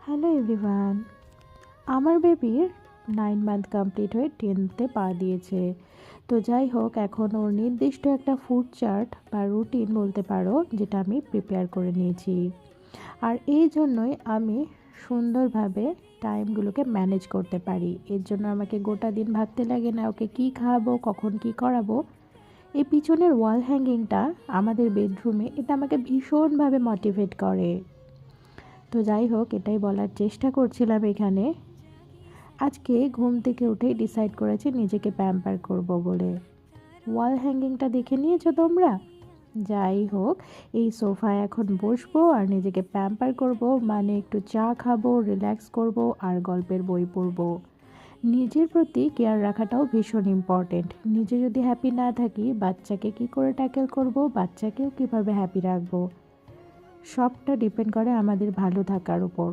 Hello everyone. আমার বেবির 9 month complete হয়ে 10তে পা দিয়েছে। তো যাই হোক, এখন ওর নির্দিষ্ট একটা ফুড চার্ট বা রুটিন বলতে পারো, যেটা আমি প্রিপেয়ার করে নিয়েছি। আর এই জন্যই আমি সুন্দরভাবে টাইমগুলোকে ম্যানেজ করতে পারি। এর জন্য আমাকে গোটা দিন ভাবতে লাগে না ওকে কী খাওয়াবো, কখন কী করাবো। এই পিছনের ওয়াল হ্যাঙ্গিংটা আমাদের বেডরুমে, এটা আমাকে ভীষণভাবে মোটিভেট করে। তো যাই হোক, এটাই বলার চেষ্টা করছিলাম এখানে। আজকে ঘুম থেকে উঠেই ডিসাইড করেছি নিজেকে প্যাম্পার করব বলে। ওয়াল হ্যাঙ্গিংটা দেখে নিয়েছো তোমরা? যাই হোক, এই সোফায় এখন বসবো আর নিজেকে প্যাম্পার করব, মানে একটু চা খাবো, রিল্যাক্স করব আর গল্পের বই পড়বো। নিজের প্রতি কেয়ার রাখাটাও ভীষণ ইম্পর্টেন্ট। নিজে যদি হ্যাপি না থাকি, বাচ্চাকে কি করে ট্যাকেল করব, বাচ্চাকেও কিভাবে হ্যাপি রাখবো, সবটা ডিপেন্ড করে আমাদের ভালো থাকার উপর।